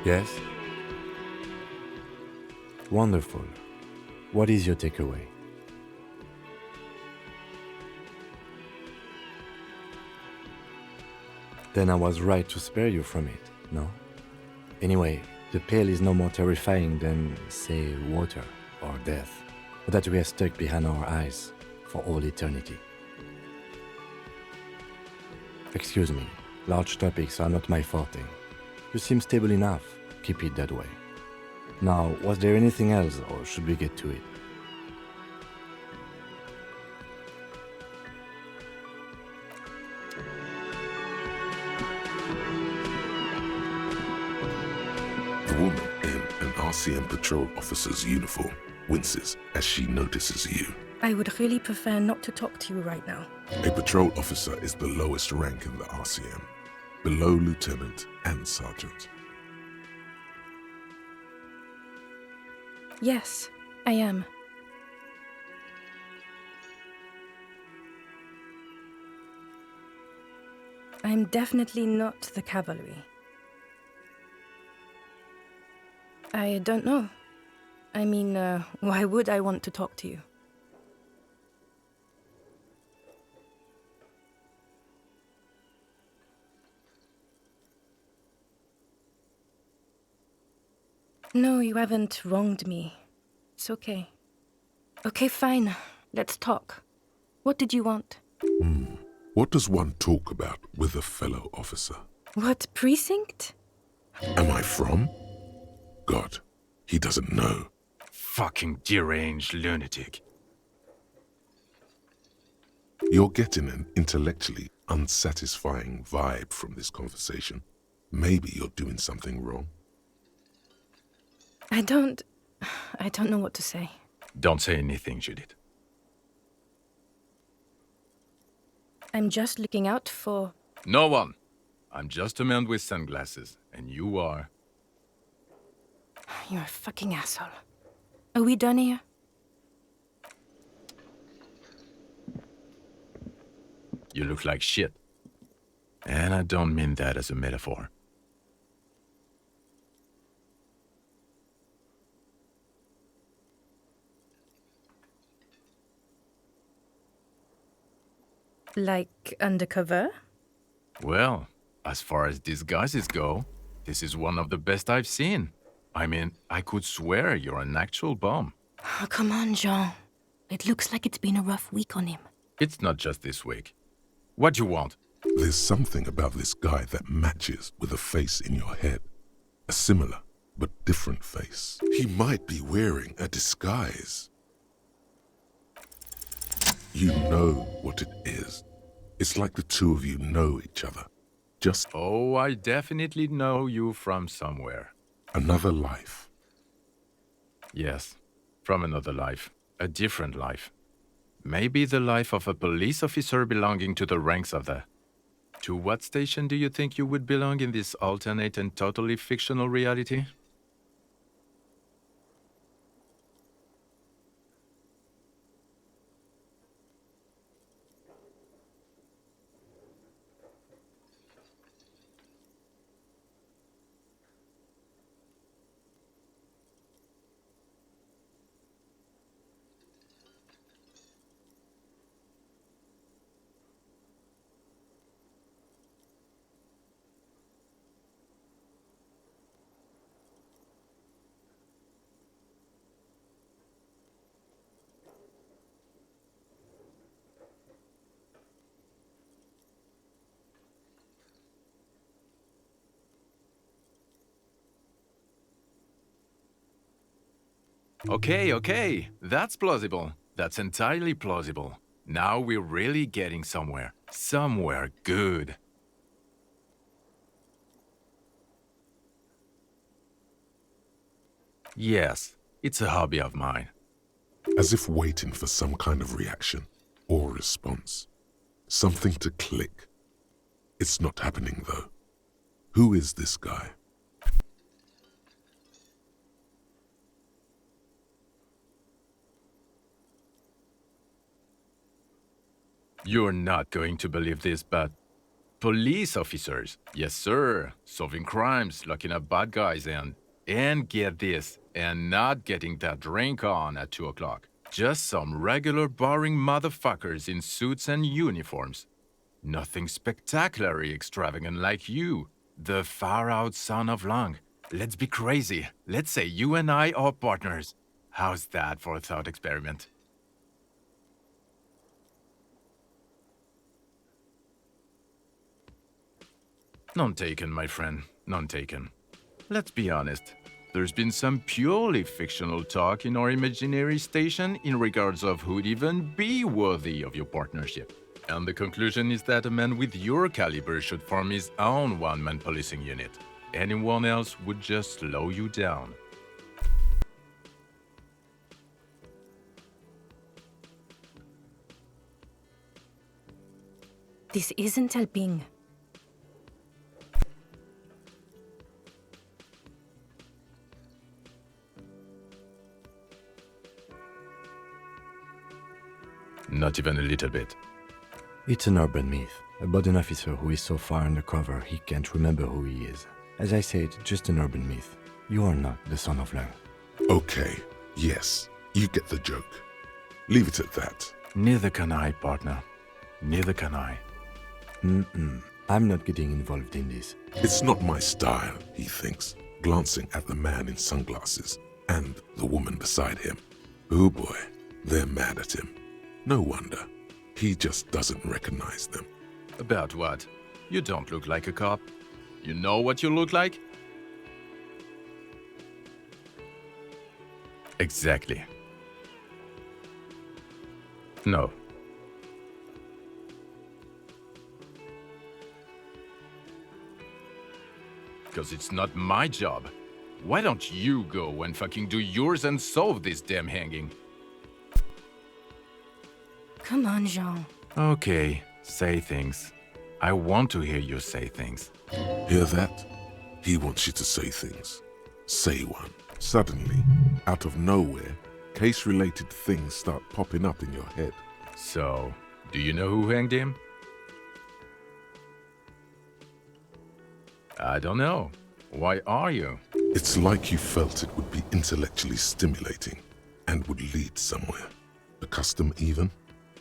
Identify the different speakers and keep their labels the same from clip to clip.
Speaker 1: Yes? Wonderful. What is your takeaway? Then I was right to spare you from it, no? Anyway, the pale is no more terrifying than, say, water or death, that we are stuck behind our eyes for all eternity. Excuse me, large topics are not my forte. You seem stable enough. Keep it that way. Now, was there anything else, or should we get to it?
Speaker 2: The woman in an RCM patrol officer's uniform winces as she notices you.
Speaker 3: I would really prefer not to talk to you right now.
Speaker 2: A patrol officer is the lowest rank in the RCM, below lieutenant and sergeant.
Speaker 3: Yes, I am. I'm definitely not the cavalry. I don't know. I mean, why would I want to talk to you? No, you haven't wronged me. It's okay. Okay, fine. Let's talk. What did you want?
Speaker 2: What does one talk about with a fellow officer?
Speaker 3: What precinct?
Speaker 2: Am I from? God, he doesn't know.
Speaker 4: Fucking deranged lunatic.
Speaker 2: You're getting an intellectually unsatisfying vibe from this conversation. Maybe you're doing something wrong.
Speaker 3: I don't know what to say.
Speaker 4: Don't say anything, Judith.
Speaker 3: I'm just looking out for...
Speaker 4: No one. I'm just a man with sunglasses, and you are...
Speaker 3: You're a fucking asshole. Are we done here?
Speaker 4: You look like shit. And I don't mean that as a metaphor.
Speaker 3: Like undercover?
Speaker 4: Well, as far as disguises go, this is one of the best I've seen. I mean, I could swear you're an actual bum.
Speaker 3: Oh, come on, Jean. It looks like it's been a rough week on him.
Speaker 4: It's not just this week. What you want?
Speaker 2: There's something about this guy that matches with a face in your head. A similar but different face. He might be wearing a disguise. You know what it is. It's like the two of you know each other. Just
Speaker 4: Oh, I definitely know you from somewhere.
Speaker 2: another life.
Speaker 4: Yes, from another life. A different life. Maybe the life of a police officer belonging to the ranks of the... To what station do you think you would belong in this alternate and totally fictional reality? Okay, that's plausible. That's entirely plausible. Now we're really getting somewhere. Somewhere good. Yes, it's a hobby of mine.
Speaker 2: As if waiting for some kind of reaction or response. Something to click. It's not happening though. Who is this guy?
Speaker 4: You're not going to believe this, but Police officers. Yes, sir. Solving crimes, locking up bad guys, and get this, and not getting that drink on at 2 o'clock. Just some regular boring motherfuckers in suits and uniforms. Nothing spectacularly extravagant like you, the far-out son of Lang. Let's be crazy. Let's say you and I are partners. How's that for a thought experiment? None taken, my friend. None taken. Let's be honest. There's been some purely fictional talk in our imaginary station in regards of who'd even be worthy of your partnership. And the conclusion is that a man with your caliber should form his own one-man policing unit. Anyone else would just slow you down.
Speaker 3: This isn't helping.
Speaker 4: Not even a little bit.
Speaker 1: It's an urban myth about an officer who is so far undercover he can't remember who he is. As I said, just an urban myth. You are not the son of Lang.
Speaker 2: Okay, yes, you get the joke. Leave it at that.
Speaker 4: Neither can I, partner. Neither can I.
Speaker 1: I'm not getting involved in this.
Speaker 2: It's not my style, he thinks, glancing at the man in sunglasses and the woman beside him. Oh boy, they're mad at him. No wonder. He just doesn't recognize them.
Speaker 4: About what? You don't look like a cop. You know what you look like? Exactly. No. Because it's not my job. Why don't you go and fucking do yours and solve this damn hanging?
Speaker 3: Come on, Jean.
Speaker 4: Okay, say things. I want to hear you say things.
Speaker 2: Hear that? He wants you to say things. Say one. Suddenly, out of nowhere, case-related things start popping up in your head.
Speaker 4: So, do you know who hanged him? I don't know. Why are you?
Speaker 2: It's like you felt it would be intellectually stimulating and would lead somewhere. A custom even?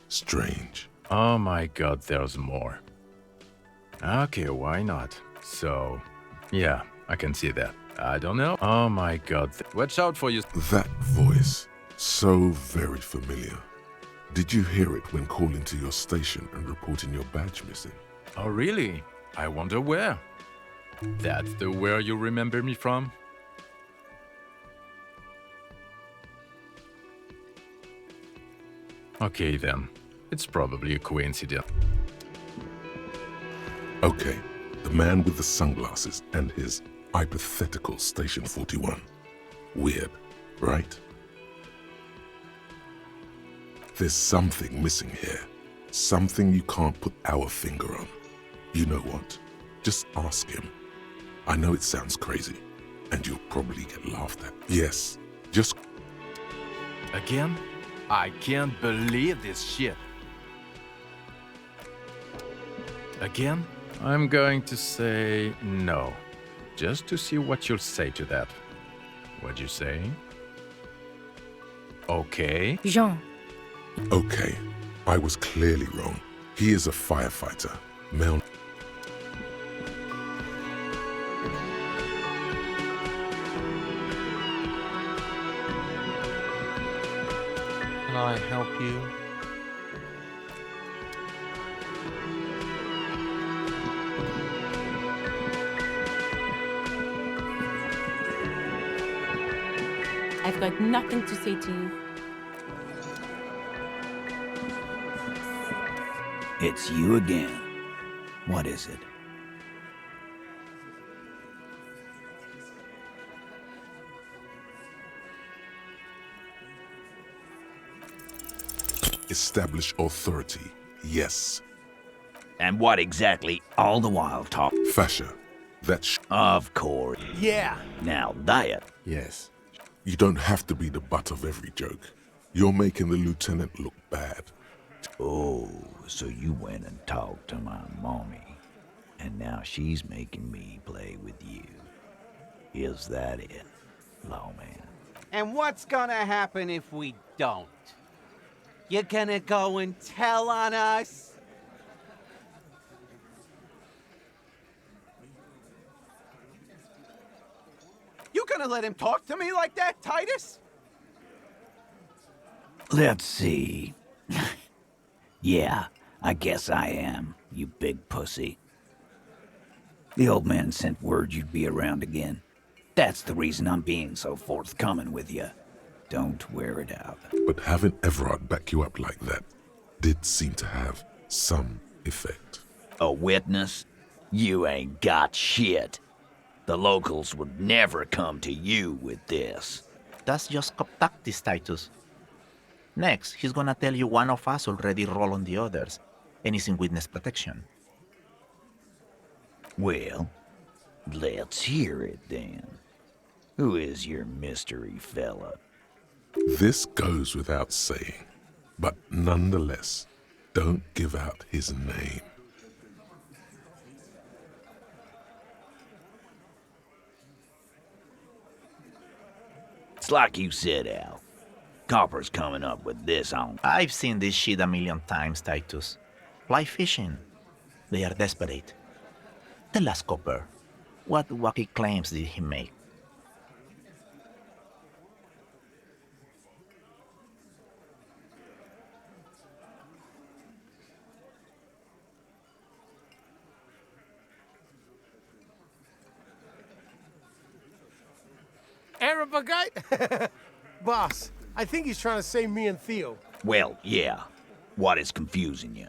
Speaker 2: Strange.
Speaker 4: Oh my god, there's more. Okay, why not? So, yeah, I can see that. I don't know. Oh my god, watch out for you.
Speaker 2: That voice, so very familiar. Did you hear it when calling to your station and reporting your badge missing?
Speaker 4: Oh really? I wonder where. That's the where you remember me from? Okay then. It's probably a coincidence.
Speaker 2: Okay, the man with the sunglasses and his hypothetical Station 41. Weird, right? There's something missing here. Something you can't put our finger on. You know what? Just ask him. I know it sounds crazy, and you'll probably get laughed at. Yes, just...
Speaker 4: Again? I can't believe this shit. Again? I'm going to say no. Just to see what you'll say to that. What'd you say? Okay.
Speaker 3: Jean.
Speaker 2: Okay, I was clearly wrong. He is a firefighter. Mel...
Speaker 5: Can I help you?
Speaker 6: I've got nothing to say to you.
Speaker 7: It's you again. What is it?
Speaker 2: Establish authority, yes.
Speaker 7: And what exactly all the while talk?
Speaker 2: Fascia, that's...
Speaker 7: Of course.
Speaker 5: Yeah.
Speaker 7: Now that.
Speaker 1: Yes.
Speaker 2: You don't have to be the butt of every joke. You're making the lieutenant look bad.
Speaker 7: Oh, so you went and talked to my mommy. And now she's making me play with you. Is that it, lawman?
Speaker 8: And what's gonna happen if we don't? You gonna go and tell on us? You gonna let him talk to me like that, Titus?
Speaker 7: Let's see. Yeah, I guess I am, you big pussy. The old man sent word you'd be around again. That's the reason I'm being so forthcoming with you. Don't wear it out.
Speaker 2: But having Everard back you up like that did seem to have some effect.
Speaker 7: A witness? You ain't got shit. The locals would never come to you with this.
Speaker 5: That's just cop tactics, Titus. Next, he's gonna tell you one of us already rolled on the others, and is in witness protection.
Speaker 7: Well, let's hear it then. Who is your mystery fella?
Speaker 2: This goes without saying, but nonetheless, don't give out his name.
Speaker 7: It's like you said, Al. Copper's coming up with this on.
Speaker 5: I've seen this shit a million times, Titus. Fly fishing. They are desperate. Tell us, Copper, what wacky claims did he make?
Speaker 9: Arab guy? Boss, I think he's trying to say me and Theo.
Speaker 7: Well, yeah. What is confusing you?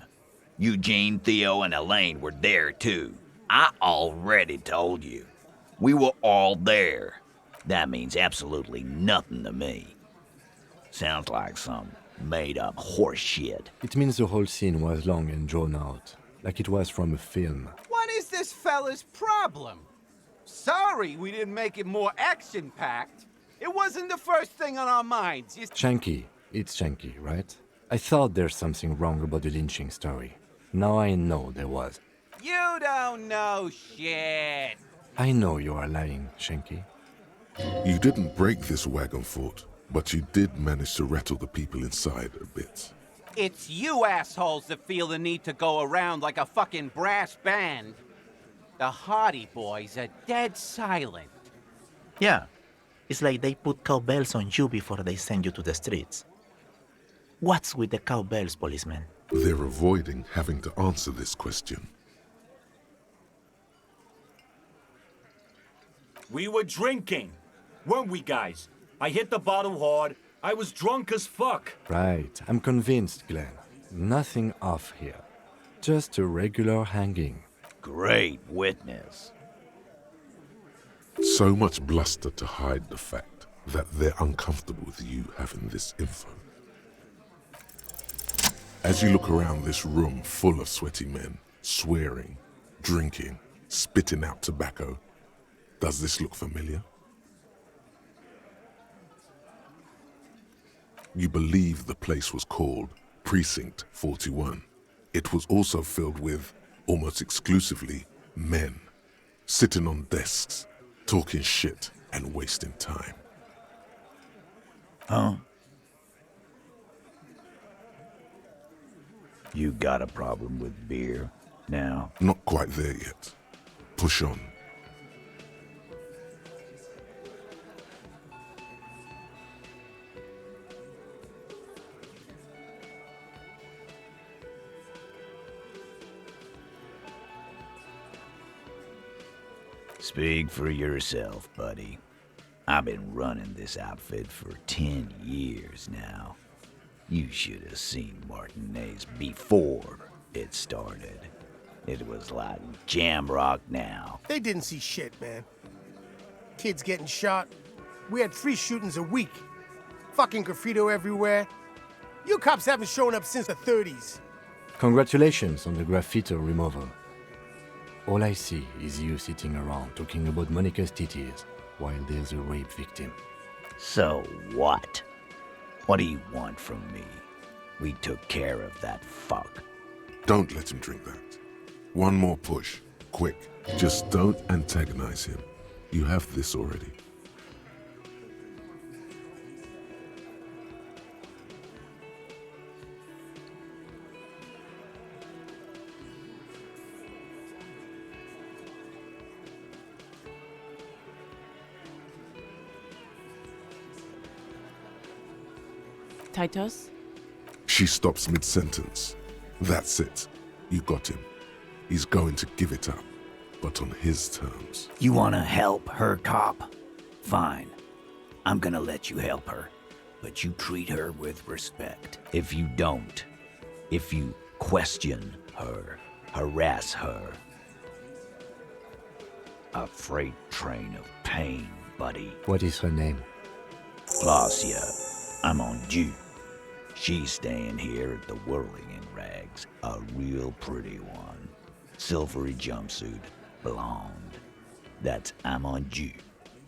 Speaker 7: Eugene, Theo, and Elaine were there too. I already told you. We were all there. That means absolutely nothing to me. Sounds like some made-up horse shit.
Speaker 1: It means the whole scene was long and drawn out, like it was from a film.
Speaker 8: What is this fella's problem? Sorry we didn't make it more action-packed. It wasn't the first thing on our minds.
Speaker 1: Shanky. It's Shanky, right? I thought there's something wrong about the lynching story. Now I know there was.
Speaker 8: You don't know shit.
Speaker 1: I know you are lying, Shanky.
Speaker 2: You didn't break this wagon fort, but you did manage to rattle the people inside a bit.
Speaker 8: It's you assholes that feel the need to go around like a fucking brass band. The Hardy Boys are dead silent.
Speaker 5: Yeah, it's like they put cowbells on you before they send you to the streets. What's with the cowbells, policeman?
Speaker 2: They're avoiding having to answer this question.
Speaker 10: We were drinking, weren't we, guys? I hit the bottle hard. I was drunk as fuck.
Speaker 1: Right, I'm convinced, Glenn. Nothing off here. Just a regular hanging.
Speaker 7: Great witness.
Speaker 2: So much bluster to hide the fact that they're uncomfortable with you having this info. As you look around this room full of sweaty men, swearing, drinking, spitting out tobacco, does this look familiar? You believe the place was called Precinct 41. It was also filled with, almost exclusively, men, sitting on desks, talking shit and wasting time.
Speaker 7: Huh? You got a problem with beer now?
Speaker 2: Not quite there yet. Push on.
Speaker 7: Speak for yourself, buddy. I've been running this outfit for 10 years now. You should have seen Martinez before it started. It was like jam rock now.
Speaker 9: They didn't see shit, man. Kids getting shot. We had 3 shootings a week. Fucking graffito everywhere. You cops haven't shown up since the 30s.
Speaker 1: Congratulations on the graffito removal. All I see is you sitting around talking about Monica's titties while there's a rape victim.
Speaker 7: So what? What do you want from me? We took care of that fuck.
Speaker 2: Don't let him drink that. One more push. quick. Just don't antagonize him. You have this already.
Speaker 6: Titus?
Speaker 2: She stops mid-sentence. That's it. You got him. He's going to give it up, but on his terms.
Speaker 7: You wanna help her, cop? Fine. I'm gonna let you help her. But you treat her with respect. If you don't, if you question her, harass her. A freight train of pain, buddy.
Speaker 1: What is her name?
Speaker 7: Glacia, I'm on due. She's staying here at the Whirling in Rags. A real pretty one. Silvery jumpsuit, blonde. That's I'm on due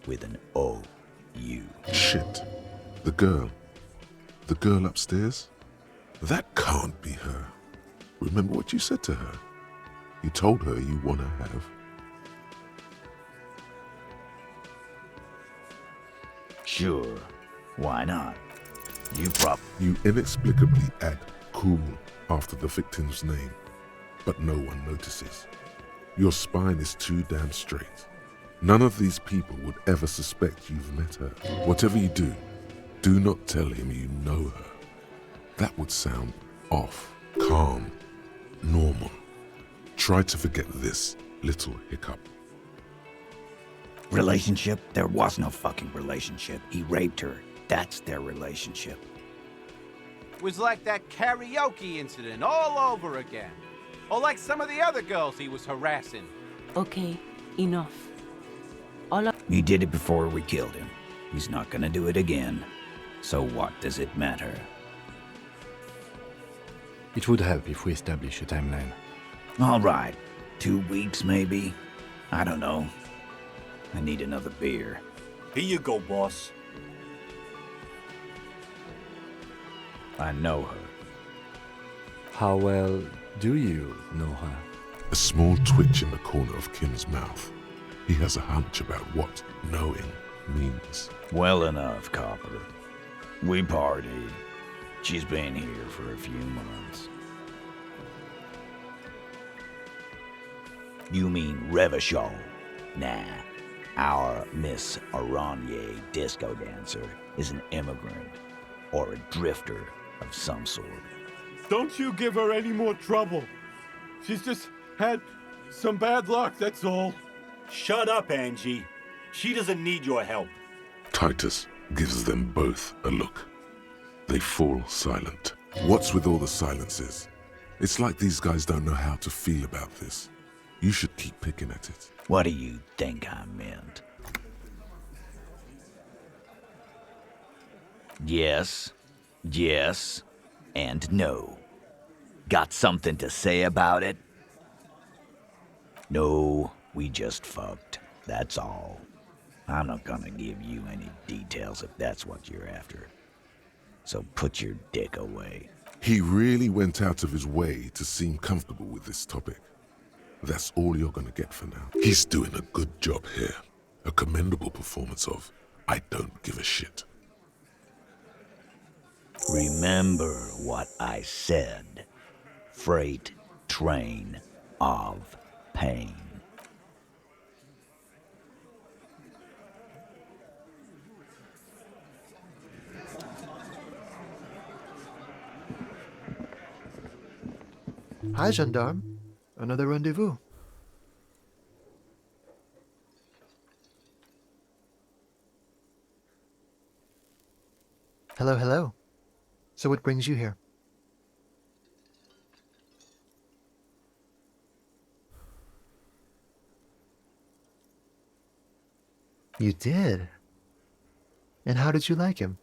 Speaker 7: with an O-U.
Speaker 2: Shit. The girl. The girl upstairs? That can't be her. Remember what you said to her? You told her you want to have.
Speaker 7: Sure. Why not?
Speaker 2: You inexplicably add cool after the victim's name, but no one notices. Your spine is too damn straight. None of these people would ever suspect you've met her. Whatever you do not tell him you know her. That would sound off, calm, normal. Try to forget this little hiccup.
Speaker 7: Relationship? There was no fucking relationship. He raped her. That's their relationship.
Speaker 8: Was like that karaoke incident all over again. Or like some of the other girls he was harassing.
Speaker 6: Okay, enough.
Speaker 7: He did it before we killed him. He's not gonna do it again. So what does it matter?
Speaker 1: It would help if we establish a timeline.
Speaker 7: All right. 2 weeks, maybe? I don't know. I need another beer.
Speaker 10: Here you go, boss.
Speaker 7: I know her.
Speaker 1: How well do you know her?
Speaker 2: A small twitch in the corner of Kim's mouth. He has a hunch about what knowing means.
Speaker 7: Well enough, Copper. We party. She's been here for a few months. You mean Revachol? Nah. Our Miss Aranye disco dancer is an immigrant or a drifter of some sort.
Speaker 10: Don't you give her any more trouble. She's just had some bad luck, that's all. Shut up, Angie. She doesn't need your help.
Speaker 2: Titus gives them both a look. They fall silent. What's with all the silences? It's like these guys don't know how to feel about this. You should keep picking at it.
Speaker 7: What do you think I meant? Yes, yes, and no. Got something to say about it? No, we just fucked. That's all. I'm not gonna give you any details if that's what you're after. So put your dick away.
Speaker 2: He really went out of his way to seem comfortable with this topic. That's all you're gonna get for now. He's doing a good job here. A commendable performance of I don't give a shit.
Speaker 7: Remember what I said. Freight train of pain.
Speaker 11: Hi, gendarme. Another rendezvous. Hello, hello. So what brings you here? You did? And how did you like him?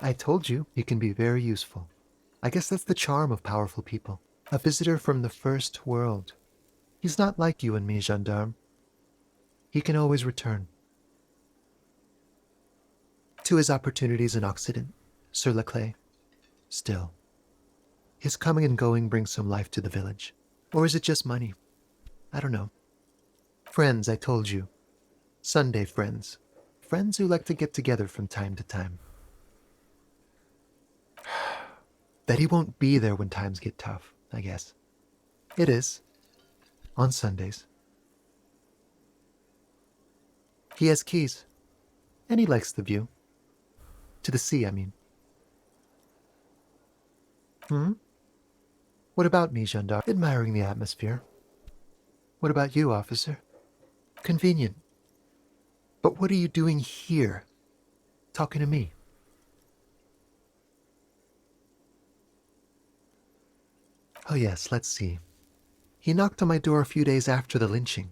Speaker 11: I told you, he can be very useful. I guess that's the charm of powerful people. A visitor from the first world. He's not like you and me, gendarme. He can always return to his opportunities in Occident. Sir Leclerc. Still, his coming and going brings some life to the village. Or is it just money? I don't know. Friends, I told you. Sunday friends. Friends who like to get together from time to time. Bet he won't be there when times get tough, I guess. It is. On Sundays. He has keys. And he likes the view. To the sea, I mean. What about me, gendarme? Admiring the atmosphere. What about you, officer? Convenient. But what are you doing here? Talking to me? Oh yes, let's see. He knocked on my door a few days after the lynching.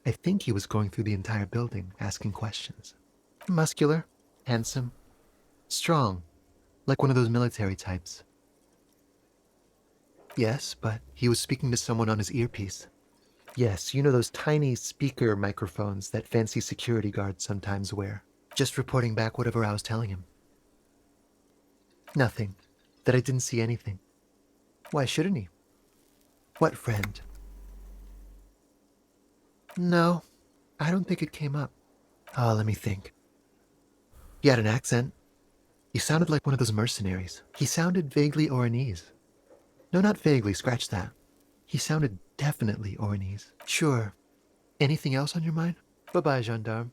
Speaker 11: I think he was going through the entire building, asking questions. Muscular, handsome, strong, like one of those military types. Yes, but he was speaking to someone on his earpiece. Yes, you know those tiny speaker microphones that fancy security guards sometimes wear. Just reporting back whatever I was telling him. Nothing. That I didn't see anything. Why shouldn't he? What friend? No, I don't think it came up. Oh, let me think. He had an accent. He sounded like one of those mercenaries. He sounded vaguely Oranese. No, not vaguely, scratch that. He sounded definitely Oranese. Sure. Anything else on your mind? Bye-bye, gendarme.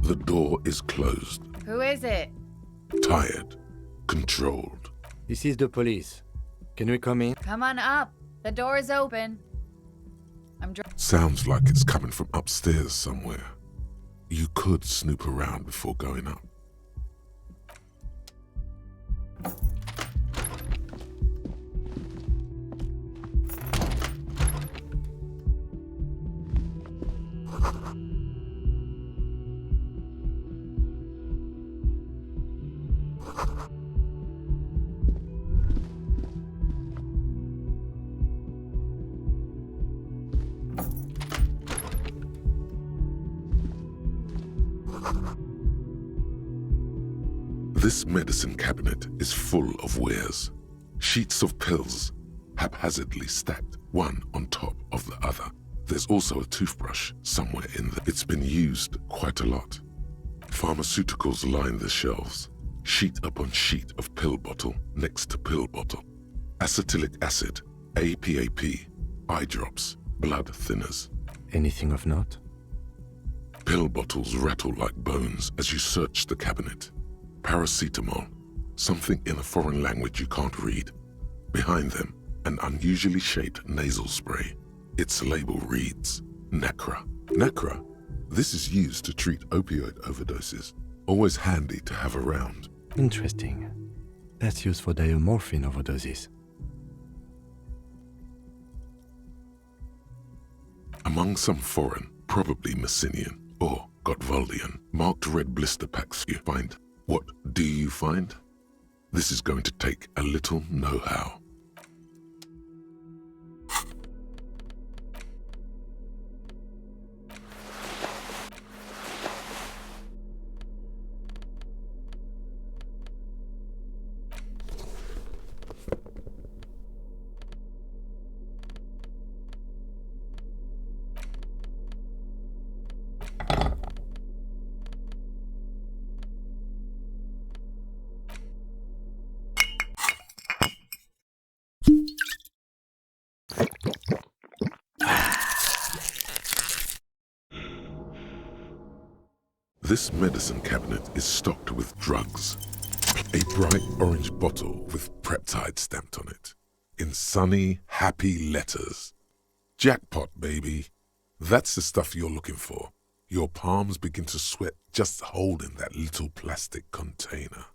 Speaker 2: The door is closed.
Speaker 12: Who is it?
Speaker 2: Tired. Controlled.
Speaker 1: This is the police. Can we come in?
Speaker 12: Come on up. The door is open.
Speaker 2: Sounds like it's coming from upstairs somewhere. You could snoop around before going up. This medicine cabinet is full of wares. Sheets of pills, haphazardly stacked, one on top of the other. There's also a toothbrush somewhere in there. It's been used quite a lot. Pharmaceuticals line the shelves, sheet upon sheet of pill bottle next to pill bottle. Acetylic acid, APAP, eye drops, blood thinners.
Speaker 1: Anything of note?
Speaker 2: Pill bottles rattle like bones as you search the cabinet. Paracetamol, something in a foreign language you can't read. Behind them, an unusually shaped nasal spray. Its label reads, Nacra. Nacra? This is used to treat opioid overdoses. Always handy to have around.
Speaker 1: Interesting. That's used for diamorphine overdoses.
Speaker 2: Among some foreign, probably Messinian or Gottwaldian, marked red blister packs you find. What do you find? This is going to take a little know-how. This medicine cabinet is stocked with drugs. A bright orange bottle with peptide stamped on it. In sunny, happy letters. Jackpot, baby. That's the stuff you're looking for. Your palms begin to sweat just holding that little plastic container.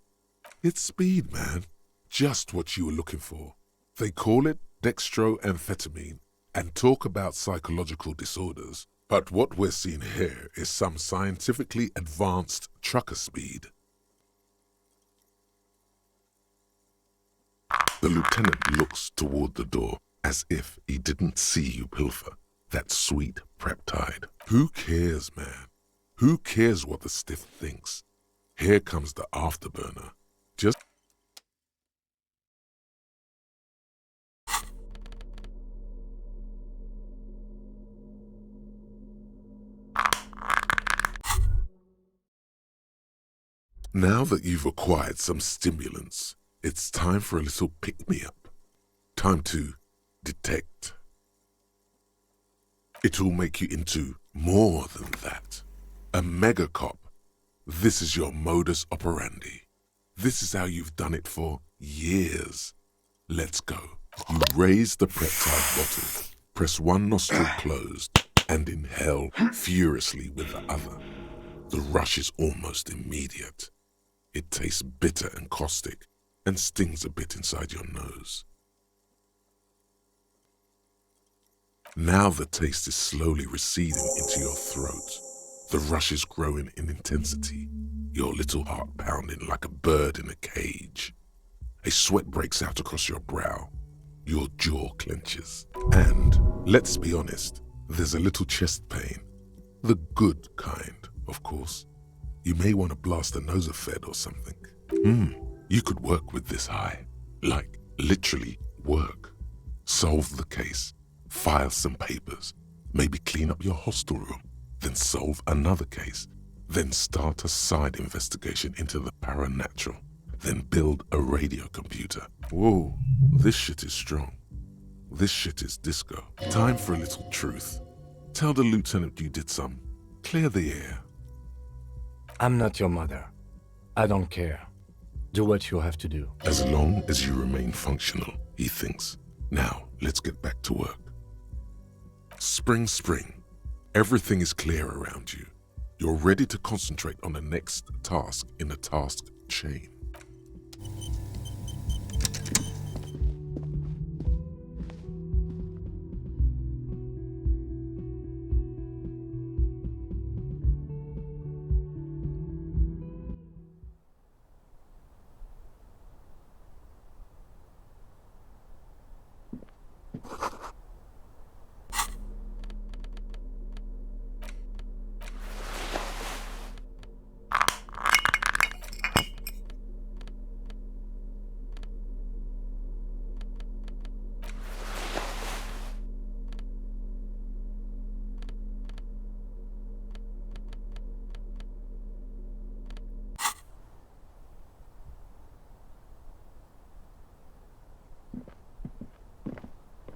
Speaker 2: It's speed, man. Just what you were looking for. They call it dextroamphetamine and talk about psychological disorders. But what we're seeing here is some scientifically advanced trucker speed. The lieutenant looks toward the door as if he didn't see you pilfer. That sweet peptide. Who cares, man? Who cares what the stiff thinks? Here comes the afterburner. Just now that you've acquired some stimulants, it's time for a little pick-me-up. Time to detect. It'll make you into more than that. A mega cop. This is your modus operandi. This is how you've done it for years. Let's go. You raise the peptide bottle, press one nostril closed, and inhale furiously with the other. The rush is almost immediate. It tastes bitter and caustic and stings a bit inside your nose. Now the taste is slowly receding into your throat. The rush is growing in intensity, your little heart pounding like a bird in a cage. A sweat breaks out across your brow. Your jaw clenches. And, let's be honest, there's a little chest pain. The good kind, of course. You may want to blast a nosophed or something. You could work with this high. Like, literally work. Solve the case. File some papers. Maybe clean up your hostel room. Then solve another case. Then start a side investigation into the paranatural. Then build a radio computer. Whoa, this shit is strong. This shit is disco. Time for a little truth. Tell the lieutenant you did some. Clear the air.
Speaker 1: I'm not your mother. I don't care. Do what you have to do.
Speaker 2: As long as you remain functional, he thinks. Now, let's get back to work. Spring. Everything is clear around you. You're ready to concentrate on the next task in the task chain.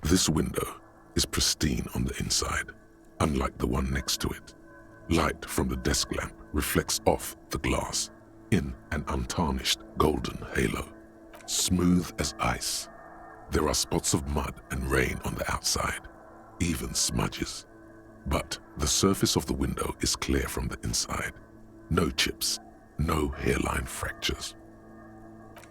Speaker 2: This window is pristine on the inside, unlike the one next to it. Light from the desk lamp reflects off the glass in an untarnished golden halo, smooth as ice. There are spots of mud and rain on the outside, even smudges. But the surface of the window is clear from the inside. No chips, no hairline fractures.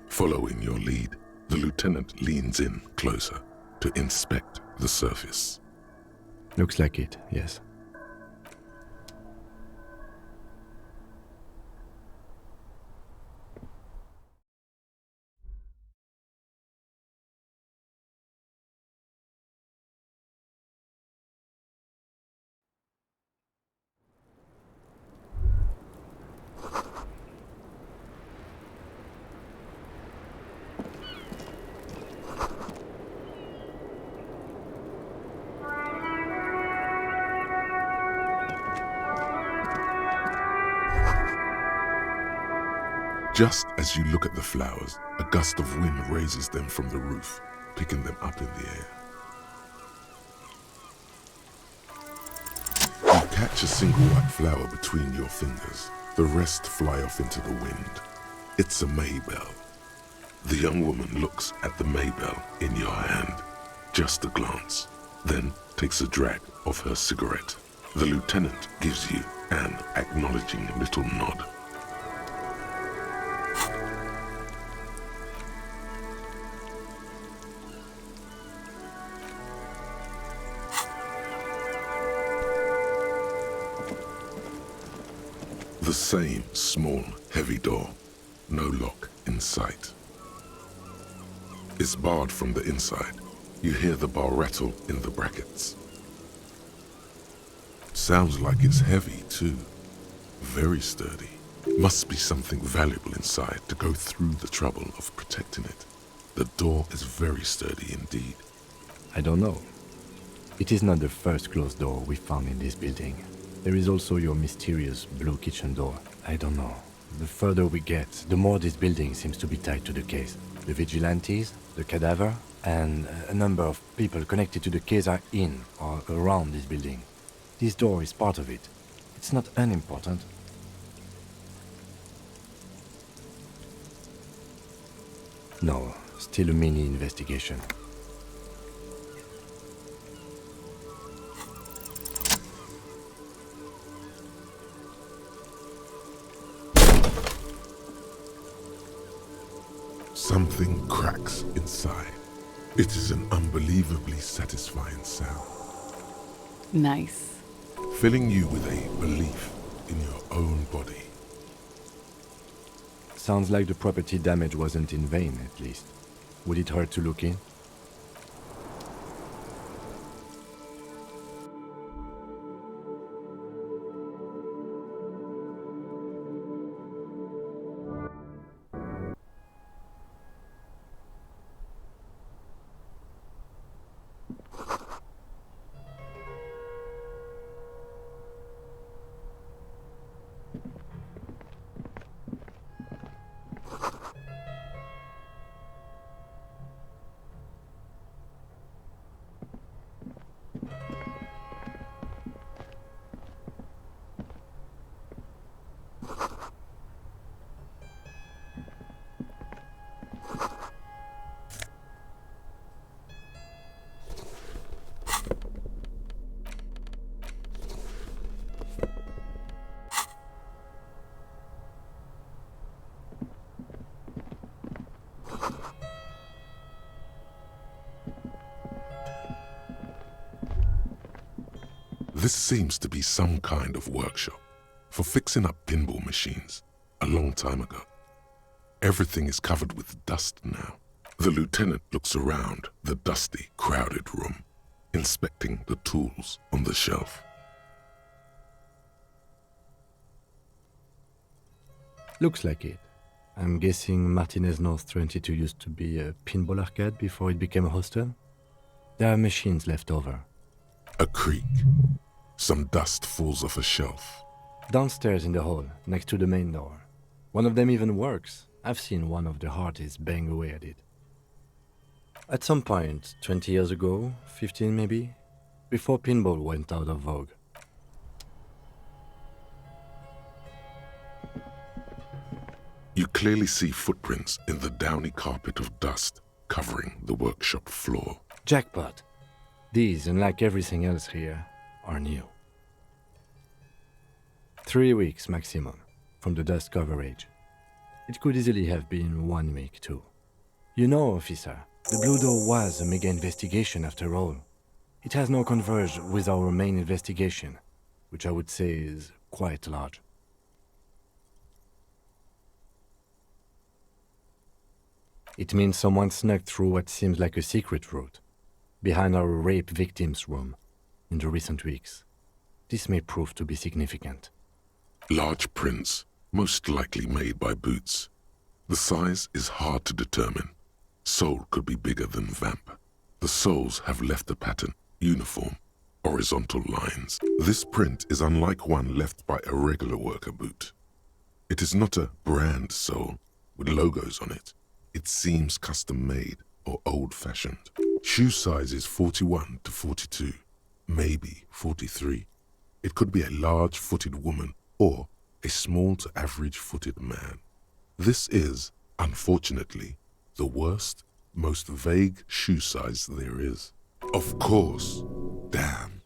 Speaker 2: Following your lead, the lieutenant leans in closer to inspect the surface.
Speaker 1: Looks like it, yes.
Speaker 2: Just as you look at the flowers, a gust of wind raises them from the roof, picking them up in the air. You catch a single white flower between your fingers. The rest fly off into the wind. It's a maybell. The young woman looks at the maybell in your hand, just a glance, then takes a drag of her cigarette. The lieutenant gives you an acknowledging little nod. The same small, heavy door. No lock in sight. It's barred from the inside. You hear the bar rattle in the brackets. Sounds like it's heavy, too. Very sturdy. Must be something valuable inside to go through the trouble of protecting it. The door is very sturdy indeed.
Speaker 1: I don't know. It is not the first closed door we found in this building. There is also your mysterious blue kitchen door. I don't know. The further we get, the more this building seems to be tied to the case. The vigilantes, the cadaver, and a number of people connected to the case are in or around this building. This door is part of it. It's not unimportant. No, still a mini investigation.
Speaker 2: Something cracks inside. It is an unbelievably satisfying sound,
Speaker 6: Nice.
Speaker 2: filling you with a belief in your own body.
Speaker 1: Sounds like the property damage wasn't in vain, at least. Would it hurt to look in?
Speaker 2: This seems to be some kind of workshop for fixing up pinball machines a long time ago. Everything is covered with dust now. The lieutenant looks around the dusty, crowded room, inspecting the tools on the shelf.
Speaker 1: Looks like it. I'm guessing Martinez North 22 used to be a pinball arcade before it became a hostel? There are machines left over.
Speaker 2: A creak. Some dust falls off a shelf.
Speaker 1: Downstairs in the hall, next to the main door. One of them even works. I've seen one of the artists bang away at it. At some point, 20 years ago, 15 maybe, before pinball went out of vogue.
Speaker 2: You clearly see footprints in the downy carpet of dust covering the workshop floor.
Speaker 1: Jackpot! These, unlike everything else here, are new. 3 weeks maximum from the dust coverage. It could easily have been 1 week too. You know, officer, the Blue Door was a mega investigation after all. It has now converged with our main investigation, which I would say is quite large. It means someone snuck through what seems like a secret route, behind our rape victim's room, in the recent weeks. This may prove to be significant.
Speaker 2: Large prints, most likely made by Boots. The size is hard to determine. Sole could be bigger than Vamp. The soles have left a pattern, uniform, horizontal lines. This print is unlike one left by a regular worker boot. It is not a brand sole with logos on it. It seems custom-made or old-fashioned. Shoe size is 41 to 42, maybe 43. It could be a large-footed woman or a small to average-footed man. This is, unfortunately, the worst, most vague shoe size there is. Of course, damn.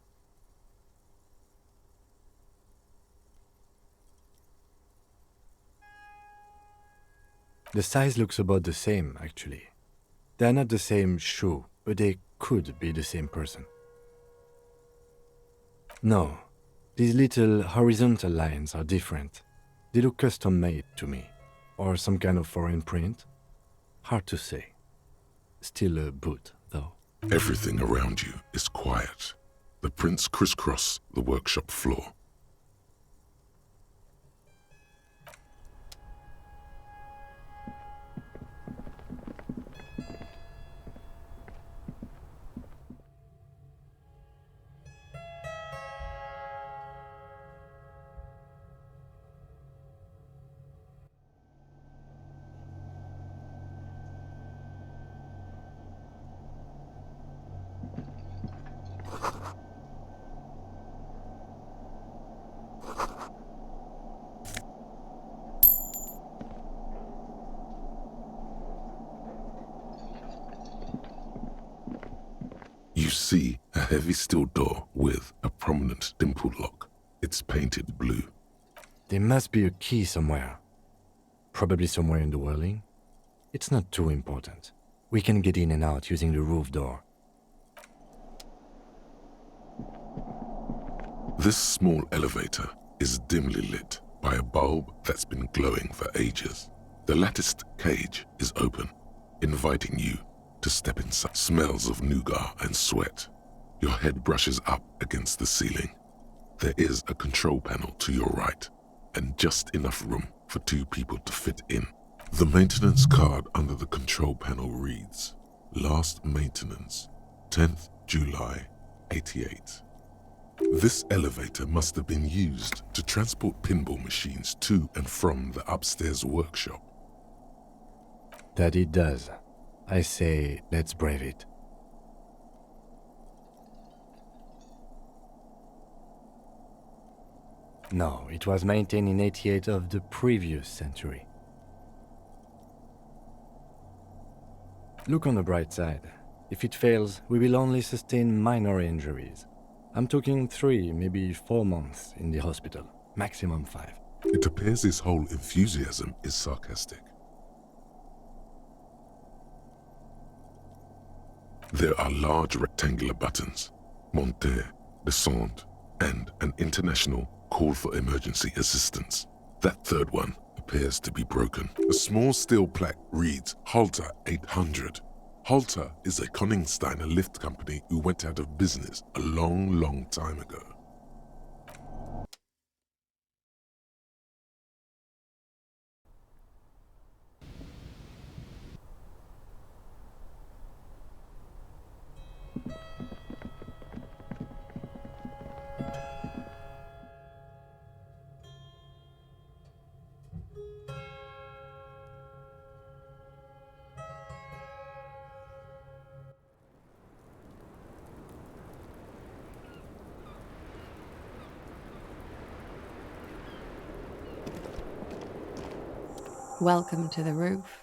Speaker 1: The size looks about the same, actually. They are not the same shoe, but they could be the same person. No, these little horizontal lines are different. They look custom-made to me, or some kind of foreign print. Hard to say. Still a boot, though.
Speaker 2: Everything around you is quiet. The prints crisscross the workshop floor. You see a heavy steel door with a prominent dimple lock. It's painted blue.
Speaker 1: There must be a key somewhere. Probably somewhere in the whirling. It's not too important. We can get in and out using the roof door.
Speaker 2: This small elevator is dimly lit by a bulb that's been glowing for ages. The latticed cage is open, inviting you to step inside. Smells of nougat and sweat. Your head brushes up against the ceiling. There is a control panel to your right, and just enough room for 2 people to fit in. The maintenance card under the control panel reads, Last maintenance, 10th July, 88. This elevator must have been used to transport pinball machines to and from the upstairs workshop.
Speaker 1: That it does. I say, let's brave it. No, it was maintained in 88 of the previous century. Look on the bright side. If it fails, we will only sustain minor injuries. I'm talking 3, maybe 4 months in the hospital. Maximum 5.
Speaker 2: It appears his whole enthusiasm is sarcastic. There are large rectangular buttons. Monter, descend, and an international call for emergency assistance. That third one appears to be broken. A small steel plaque reads Halter 800. Halter is a Koningsteiner lift company who went out of business a long, long time ago.
Speaker 13: Welcome to the roof.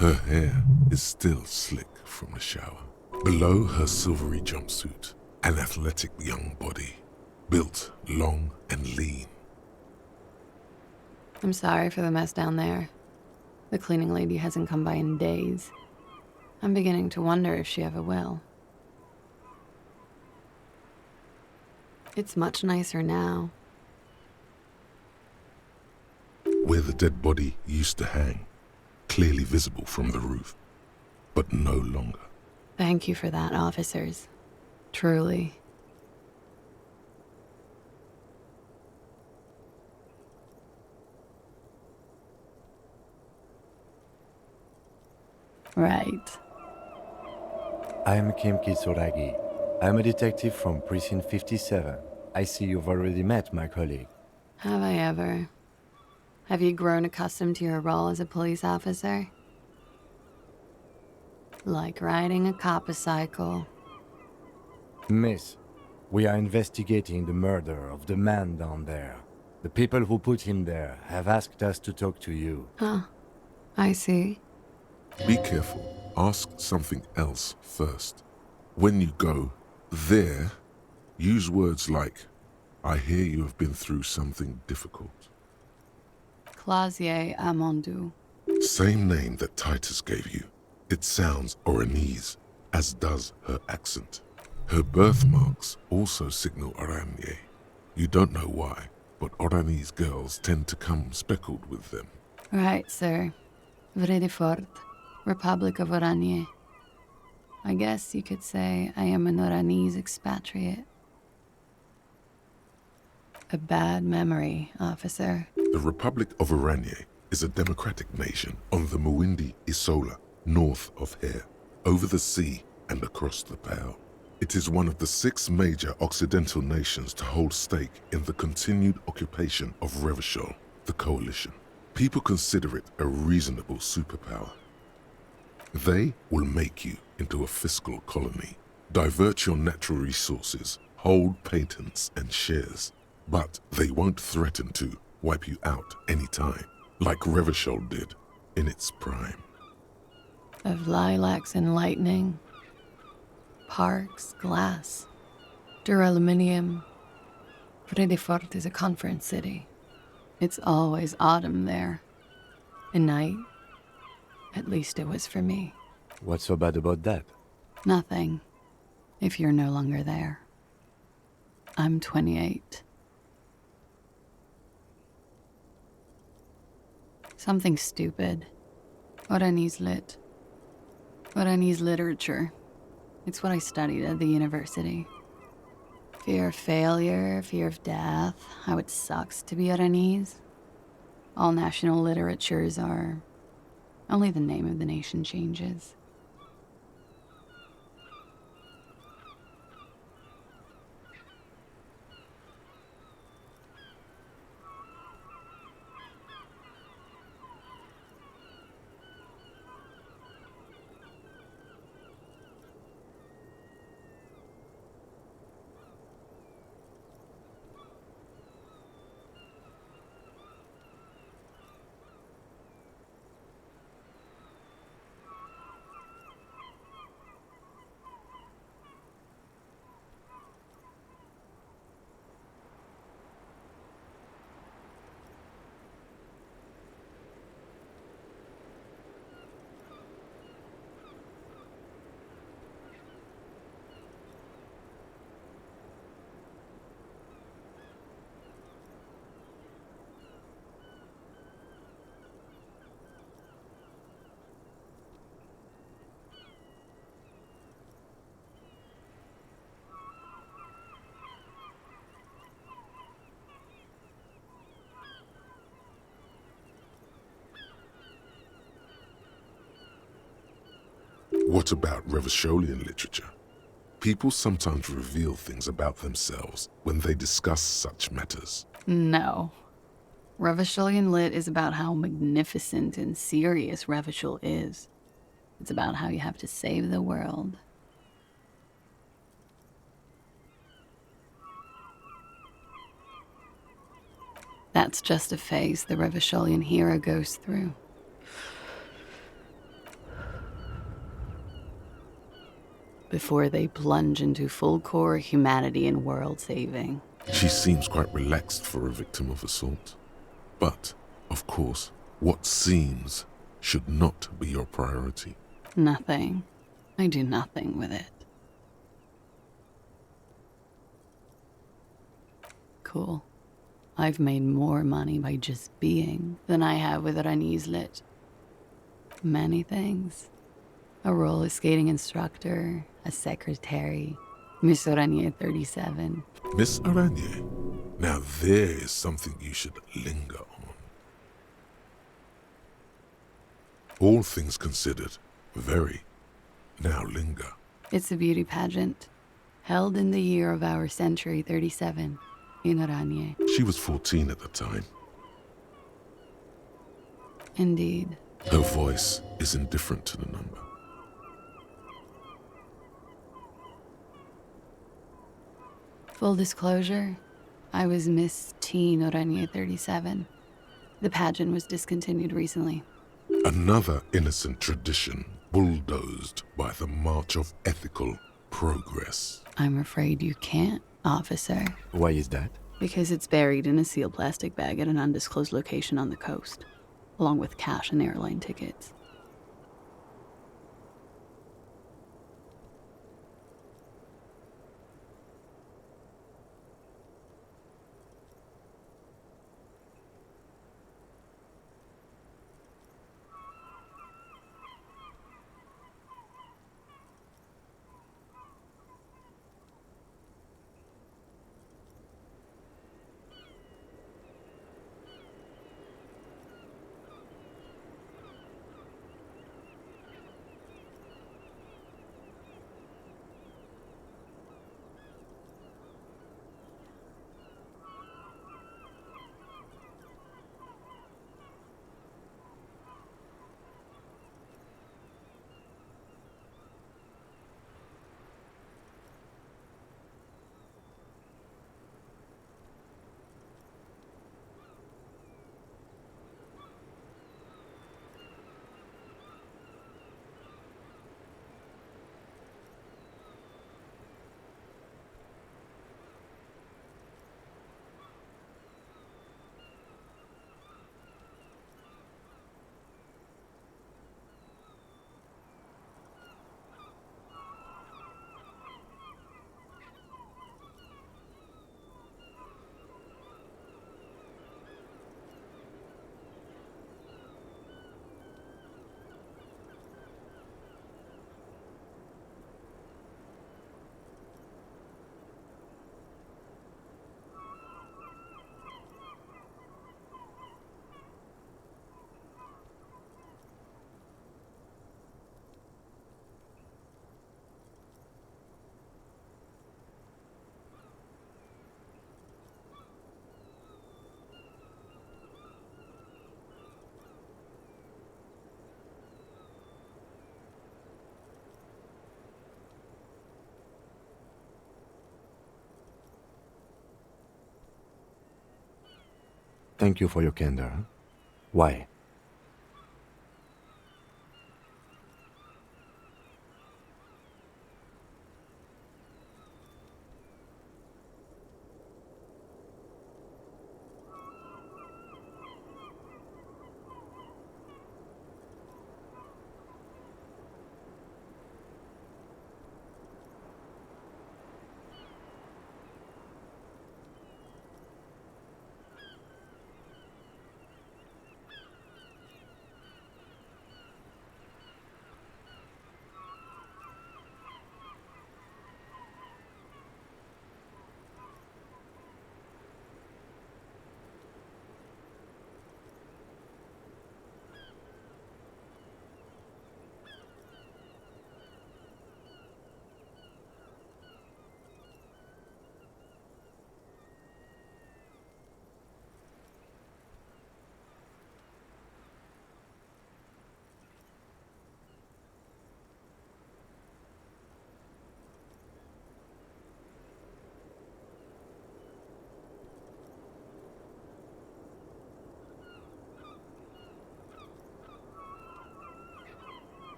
Speaker 2: Her hair is still slick from the shower. Below her silvery jumpsuit, an athletic young body, built long and lean.
Speaker 13: I'm sorry for the mess down there. The cleaning lady hasn't come by in days. I'm beginning to wonder if she ever will. It's much nicer now.
Speaker 2: Where the dead body used to hang, clearly visible from the roof, but no longer.
Speaker 13: Thank you for that, officers. Truly. Right.
Speaker 1: I am Kim Kitsuragi. I am a detective from Precinct 57. I see you've already met my colleague.
Speaker 13: Have I ever? Have you grown accustomed to your role as a police officer? Like riding a copper-cycle.
Speaker 1: Miss, we are investigating the murder of the man down there. The people who put him there have asked us to talk to you.
Speaker 13: Huh. I see.
Speaker 2: Be careful. Ask something else first. When you go there, use words like, I hear you have been through something difficult.
Speaker 13: Clausier Amondu.
Speaker 2: Same name that Titus gave you. It sounds Oranese, as does her accent. Her birthmarks also signal Oranje. You don't know why, but Oranese girls tend to come speckled with them.
Speaker 13: Right, sir. Vredefort, Republic of Oranje. I guess you could say I am an Oranese expatriate. A bad memory, officer.
Speaker 2: The Republic of Oranje is a democratic nation on the Muindi Isola, north of here, over the sea and across the Pale. It is one of the 6 major Occidental nations to hold stake in the continued occupation of Revachol, the coalition. People consider it a reasonable superpower. They will make you into a fiscal colony, divert your natural resources, hold patents and shares, but they won't threaten to wipe you out anytime, like Revachol did in its prime.
Speaker 13: Of lilacs and lightning, parks, glass, duraluminium. Vredefort is a conference city. It's always autumn there. A night. At least it was for me.
Speaker 1: What's so bad about that?
Speaker 13: Nothing, if you're no longer there. I'm 28. Something stupid. Oranese lit. Oranese literature. It's what I studied at the university. Fear of failure, fear of death, how it sucks to be Oranese. All national literatures are Only the name of the nation changes.
Speaker 2: What about Revacholian literature? People sometimes reveal things about themselves when they discuss such matters.
Speaker 13: No. Revacholian lit is about how magnificent and serious Revachol is. It's about how you have to save the world. That's just a phase the Revacholian hero goes through. Before they plunge into full core humanity and world saving.
Speaker 2: She seems quite relaxed for a victim of assault. But, of course, what seems should not be your priority.
Speaker 13: Nothing. I do nothing with it. Cool. I've made more money by just being than I have with Ranislit. Many things. A roller skating instructor, a secretary, Miss Oranje 37.
Speaker 2: Miss Oranje, now there is something you should linger on. All things considered, very. Now linger.
Speaker 13: It's a beauty pageant, held in the year of our century 37, in Oranje.
Speaker 2: She was 14 at the time.
Speaker 13: Indeed.
Speaker 2: Her voice is indifferent to the number.
Speaker 13: Full disclosure, I was Miss Teen Oranje 37. The pageant was discontinued recently.
Speaker 2: Another innocent tradition bulldozed by the march of ethical progress.
Speaker 13: I'm afraid you can't, officer.
Speaker 1: Why is that?
Speaker 13: Because it's buried in a sealed plastic bag at an undisclosed location on the coast, along with cash and airline tickets.
Speaker 1: Thank you for your candor. Why?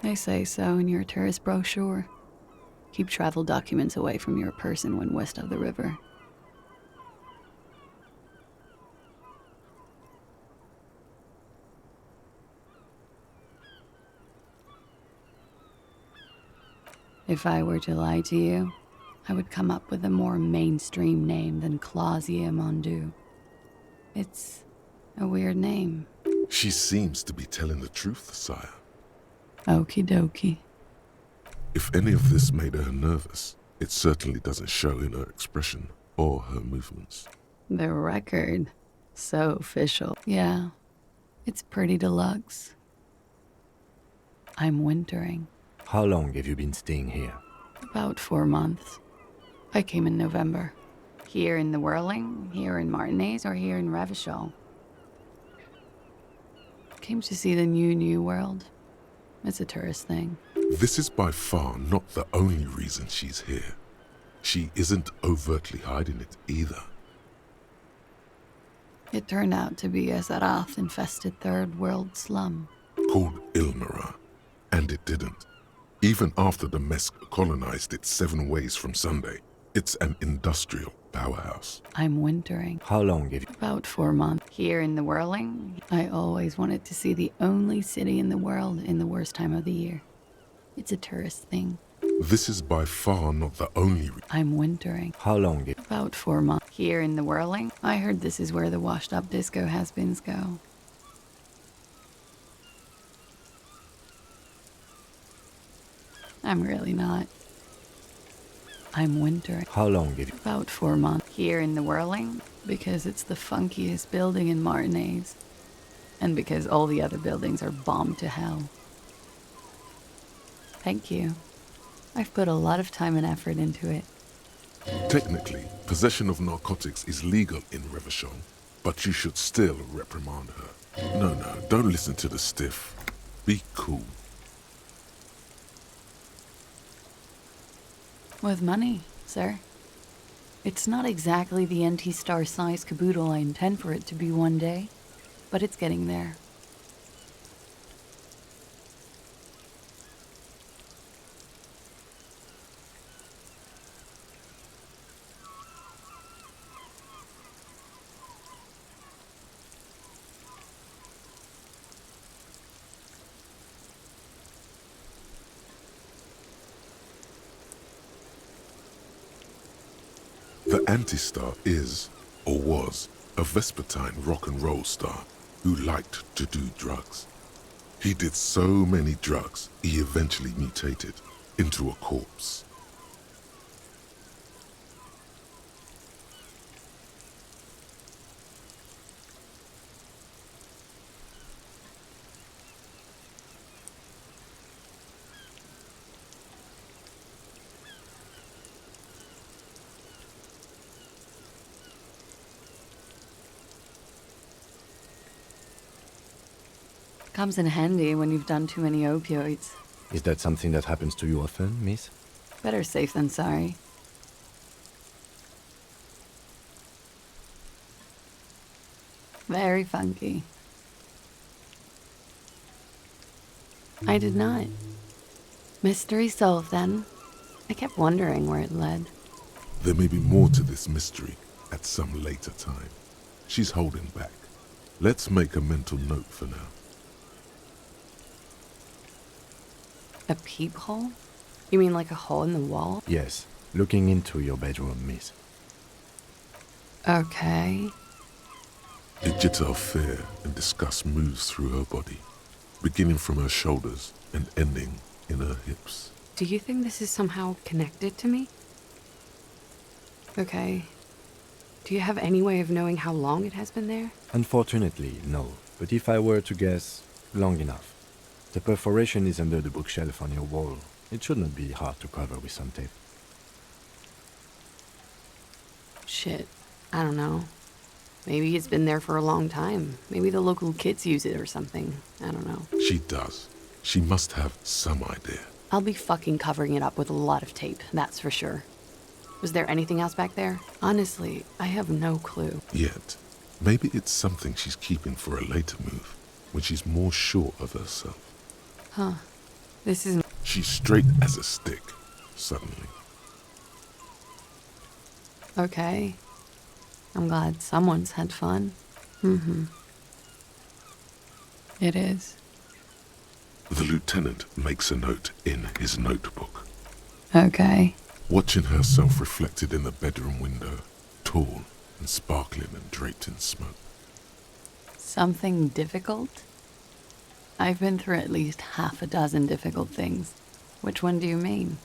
Speaker 13: They say so in your tourist brochure. Keep travel documents away from your person when west of the river. If I were to lie to you, I would come up with a more mainstream name than Clausia Mondu. It's a weird name.
Speaker 2: She seems to be telling the truth, sire.
Speaker 13: Okie dokie.
Speaker 2: If any of this made her nervous, it certainly doesn't show in her expression or her movements.
Speaker 13: The record. So official. Yeah, it's pretty deluxe. I'm wintering.
Speaker 1: How long have you been staying here?
Speaker 13: About 4 months. I came in November. Here in the Whirling, here in Martinez, or here in Revachol. Came to see the new world. It's a tourist thing.
Speaker 2: This is by far not the only reason she's here. She isn't overtly hiding it either.
Speaker 13: It turned out to be a Zarath-infested third world slum.
Speaker 2: Called Ilmara. And it didn't. Even after the Mesk colonized it 7 ways from Sunday, it's an industrial powerhouse.
Speaker 13: I'm wintering.
Speaker 1: How long have you...
Speaker 13: About 4 months. Here in the Whirling, I always wanted to see the only city in the world in the worst time of the year. It's a tourist thing.
Speaker 2: This is by far not the only
Speaker 13: I'm wintering.
Speaker 1: How long have...
Speaker 13: About 4 months. Here in the Whirling, I heard this is where the washed-up disco has-beens go. I'm really not. I'm wintering.
Speaker 1: How long have you...
Speaker 13: About 4 months. Here in the Whirling, because it's the funkiest building in Martinez. And because all the other buildings are bombed to hell. Thank you. I've put a lot of time and effort into it.
Speaker 2: Technically, possession of narcotics is legal in Revachol, but you should still reprimand her. No, don't listen to the stiff. Be cool.
Speaker 13: With money, sir. It's not exactly the NT-star size caboodle I intend for it to be one day, but it's getting there.
Speaker 2: The Anti-Star is, or was, a Vespertine rock and roll star who liked to do drugs. He did so many drugs, he eventually mutated into a corpse.
Speaker 13: Comes in handy when you've done too many opioids.
Speaker 1: Is that something that happens to you often, miss?
Speaker 13: Better safe than sorry. Very funky. I did not. Mystery solved then. I kept wondering where it led.
Speaker 2: There may be more to this mystery at some later time. She's holding back. Let's make a mental note for now.
Speaker 13: A peephole? You mean like a hole in the wall?
Speaker 1: Yes, looking into your bedroom, miss.
Speaker 13: Okay.
Speaker 2: A jitter of fear and disgust moves through her body, beginning from her shoulders and ending in her hips.
Speaker 13: Do you think this is somehow connected to me? Okay. Do you have any way of knowing how long it has been there?
Speaker 1: Unfortunately, no. But if I were to guess, long enough. The perforation is under the bookshelf on your wall. It should not be hard to cover with some tape.
Speaker 13: Shit. I don't know. Maybe it's been there for a long time. Maybe the local kids use it or something. I don't know.
Speaker 2: She does. She must have some idea.
Speaker 13: I'll be fucking covering it up with a lot of tape, that's for sure. Was there anything else back there? Honestly, I have no clue.
Speaker 2: Yet, maybe it's something she's keeping for a later move, when she's more sure of herself.
Speaker 13: Huh. This is...
Speaker 2: She's straight as a stick, suddenly.
Speaker 13: Okay. I'm glad someone's had fun. Mm-hmm. It is.
Speaker 2: The lieutenant makes a note in his notebook.
Speaker 13: Okay.
Speaker 2: Watching herself reflected in the bedroom window, tall and sparkling and draped in smoke.
Speaker 13: Something difficult? I've been through at least half a dozen difficult things. Which one do you mean?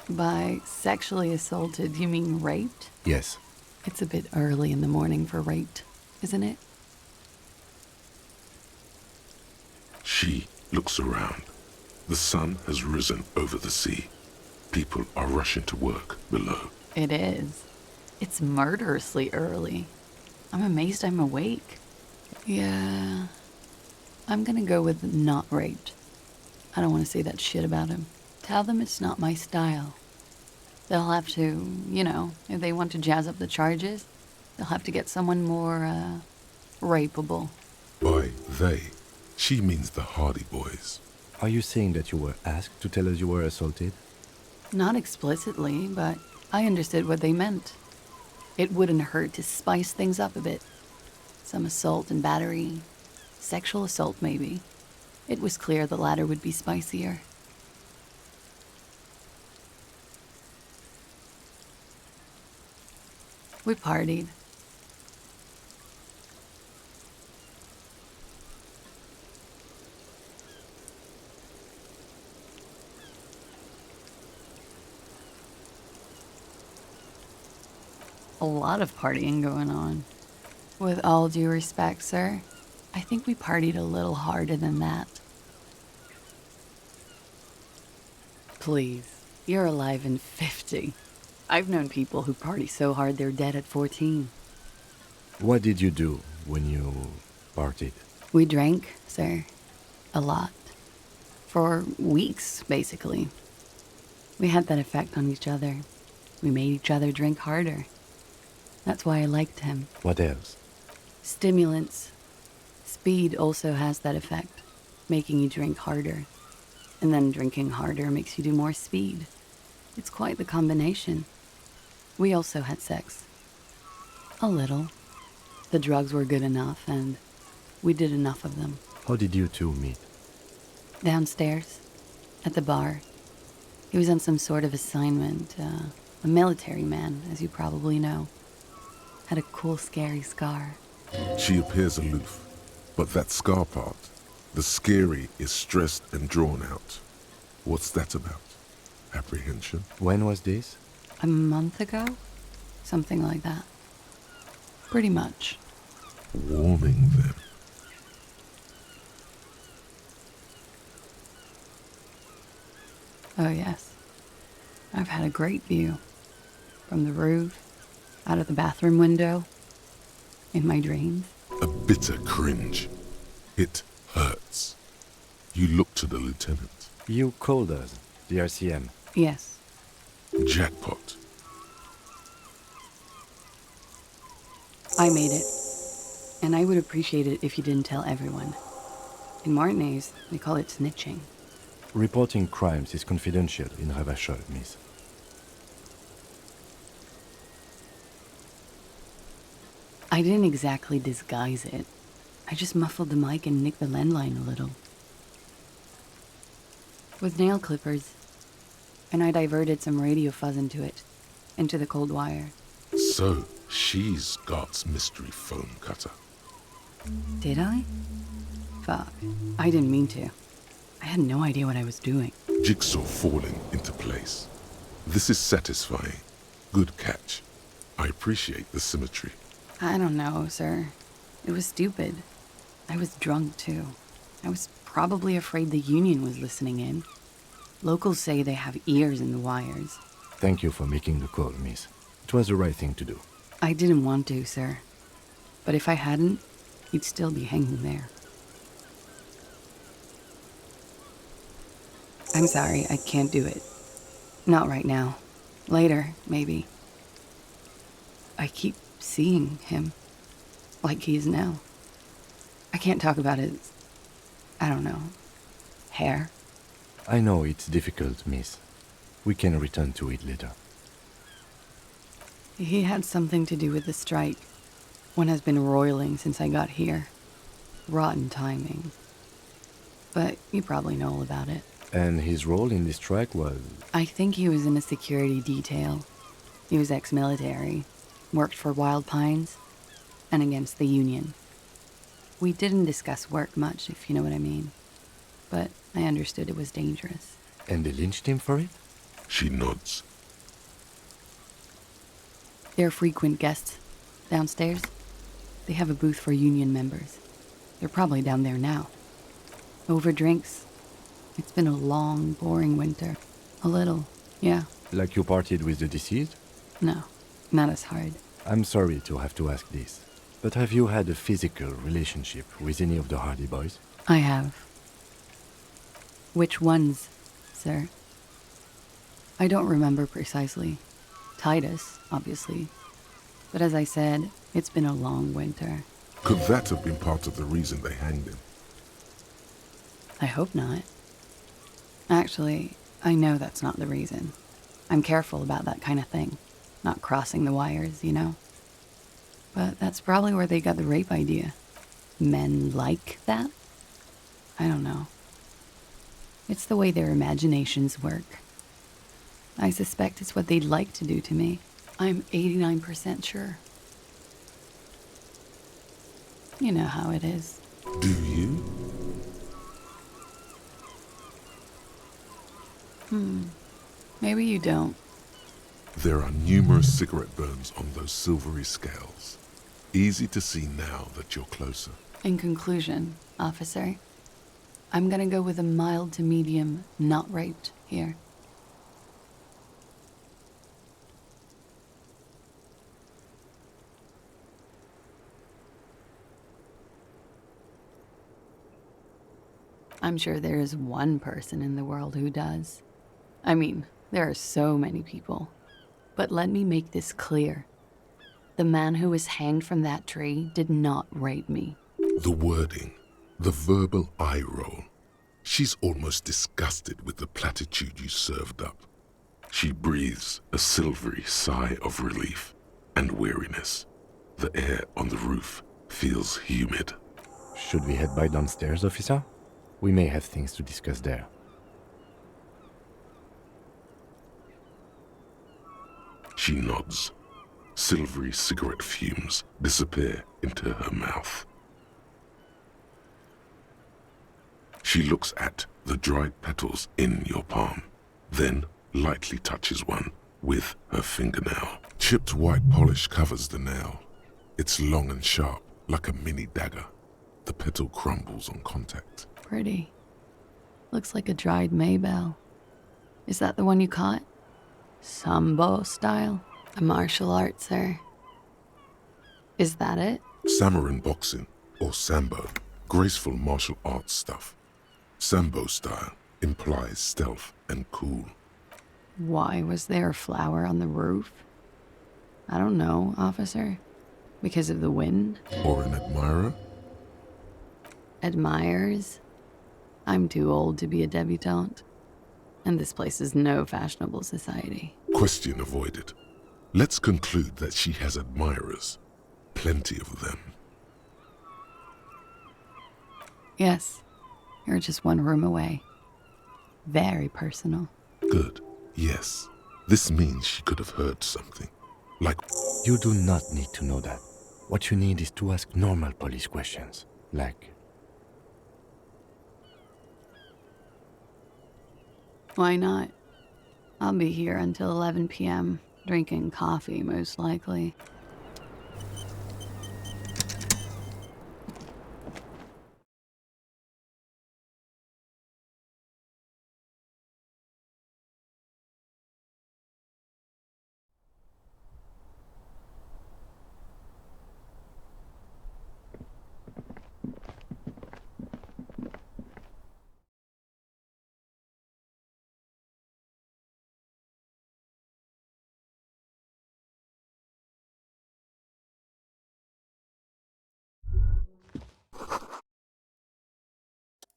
Speaker 13: By sexually assaulted, you mean raped?
Speaker 1: Yes.
Speaker 13: It's a bit early in the morning for raped, isn't it?
Speaker 2: She looks around. The sun has risen over the sea. People are rushing to work below.
Speaker 13: It is. It's murderously early. I'm amazed I'm awake. Yeah. I'm gonna go with not raped. I don't want to say that shit about him. Tell them it's not my style. They'll have to, you know, if they want to jazz up the charges, they'll have to get someone more, rapeable.
Speaker 2: By they, she means the Hardy Boys.
Speaker 1: Are you saying that you were asked to tell us you were assaulted?
Speaker 13: Not explicitly, but I understood what they meant. It wouldn't hurt to spice things up a bit. Some assault and battery. Sexual assault, maybe. It was clear the latter would be spicier. We partied. A lot of partying going on. With all due respect, sir, I think we partied a little harder than that. Please, you're alive in 50. I've known people who party so hard they're dead at 14.
Speaker 1: What did you do when you partied?
Speaker 13: We drank, sir. A lot. For weeks, basically. We had that effect on each other. We made each other drink harder. That's why I liked him.
Speaker 1: What else?
Speaker 13: Stimulants. Speed also has that effect, making you drink harder. And then drinking harder makes you do more speed. It's quite the combination. We also had sex. A little. The drugs were good enough, and we did enough of them.
Speaker 1: How did you two meet?
Speaker 13: Downstairs, at the bar. He was on some sort of assignment, a military man, as you probably know. Had a cool, scary scar.
Speaker 2: She appears aloof, but that scar part, the scary, is stressed and drawn out. What's that about? Apprehension?
Speaker 1: When was this?
Speaker 13: A month ago? Something like that. Pretty much.
Speaker 2: Warming them.
Speaker 13: Oh, yes. I've had a great view. From the roof, out of the bathroom window, in my dreams.
Speaker 2: A bitter cringe. It hurts. You look to the lieutenant.
Speaker 1: You called us, the RCM.
Speaker 13: Yes.
Speaker 2: Jackpot.
Speaker 13: I made it. And I would appreciate it if you didn't tell everyone. In Martinez, they call it snitching.
Speaker 1: Reporting crimes is confidential in Ravachol, miss.
Speaker 13: I didn't exactly disguise it. I just muffled the mic and nicked the landline a little. With nail clippers. And I diverted some radio fuzz into it, into the cold wire.
Speaker 2: So, she's Gart's mystery foam cutter.
Speaker 13: Did I? Fuck. I didn't mean to. I had no idea what I was doing.
Speaker 2: Jigsaw falling into place. This is satisfying. Good catch. I appreciate the symmetry.
Speaker 13: I don't know, sir. It was stupid. I was drunk, too. I was probably afraid the Union was listening in. Locals say they have ears in the wires.
Speaker 1: Thank you for making the call, miss. It was the right thing to do.
Speaker 13: I didn't want to, sir. But if I hadn't, he'd still be hanging there. I'm sorry, I can't do it. Not right now. Later, maybe. I keep seeing him. Like he is now. I can't talk about his... I don't know. Hair.
Speaker 1: I know it's difficult, miss. We can return to it later.
Speaker 13: He had something to do with the strike. One has been roiling since I got here. Rotten timing. But you probably know all about it.
Speaker 1: And his role in this strike was...
Speaker 13: I think he was in a security detail. He was ex-military. Worked for Wild Pines. And against the Union. We didn't discuss work much, if you know what I mean. But I understood it was dangerous.
Speaker 1: And they lynched him for it?
Speaker 2: She nods.
Speaker 13: They're frequent guests downstairs. They have a booth for Union members. They're probably down there now. Over drinks. It's been a long, boring winter. A little, yeah.
Speaker 1: Like you partied with the deceased?
Speaker 13: No, not as hard.
Speaker 1: I'm sorry to have to ask this, but have you had a physical relationship with any of the Hardy Boys?
Speaker 13: I have. Which ones, sir? I don't remember precisely. Titus, obviously. But as I said, it's been a long winter.
Speaker 2: Could that have been part of the reason they hanged him?
Speaker 13: I hope not. Actually, I know that's not the reason. I'm careful about that kind of thing. Not crossing the wires, you know? But that's probably where they got the rape idea. Men like that? I don't know. It's the way their imaginations work. I suspect it's what they'd like to do to me. I'm 89% sure. You know how it is.
Speaker 2: Do you?
Speaker 13: Maybe you don't.
Speaker 2: There are numerous cigarette burns on those silvery scales. Easy to see now that you're closer.
Speaker 13: In conclusion, officer, I'm gonna go with a mild to medium not raped here. I'm sure there is one person in the world who does. I mean, there are so many people. But let me make this clear. The man who was hanged from that tree did not rape me.
Speaker 2: The wording, the verbal eye roll. She's almost disgusted with the platitude you served up. She breathes a silvery sigh of relief and weariness. The air on the roof feels humid.
Speaker 1: Should we head by downstairs, officer? We may have things to discuss there.
Speaker 2: She nods. Silvery cigarette fumes disappear into her mouth. She looks at the dried petals in your palm, then lightly touches one with her fingernail. Chipped white polish covers the nail. It's long and sharp, like a mini dagger. The petal crumbles on contact.
Speaker 13: Pretty. Looks like a dried maybell. Is that the one you caught? Sambo style? A martial art, sir. Is that it?
Speaker 2: Samurai boxing, or sambo, graceful martial arts stuff. Sambo style implies stealth and cool.
Speaker 13: Why was there a flower on the roof? I don't know, officer. Because of the wind?
Speaker 2: Or an admirer?
Speaker 13: Admires? I'm too old to be a debutante. And this place is no fashionable society.
Speaker 2: Question avoided. Let's conclude that she has admirers. Plenty of them.
Speaker 13: Yes, you're just one room away. Very personal.
Speaker 2: Good. Yes. This means she could have heard something. Like...
Speaker 1: You do not need to know that. What you need is to ask normal police questions. Like...
Speaker 13: Why not? I'll be here until 11 p.m., drinking coffee, most likely.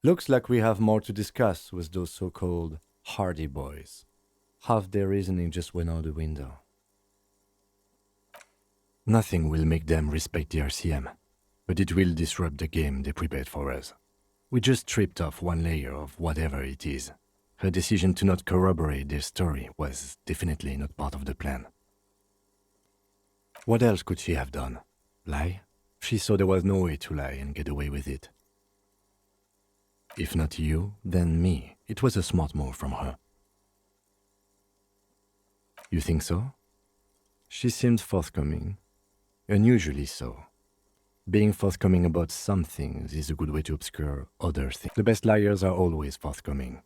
Speaker 1: Looks like we have more to discuss with those so-called hardy boys. Half their reasoning just went out the window. Nothing will make them respect the RCM, but it will disrupt the game they prepared for us. We just stripped off one layer of whatever it is. Her decision to not corroborate their story was definitely not part of the plan. What else could she have done? Lie? She saw there was no way to lie and get away with it. If not you, then me. It was a smart move from her. You think so? She seemed forthcoming. Unusually so. Being forthcoming about some things is a good way to obscure other things. The best liars are always forthcoming.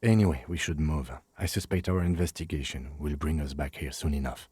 Speaker 1: Anyway, we should move. I suspect our investigation will bring us back here soon enough.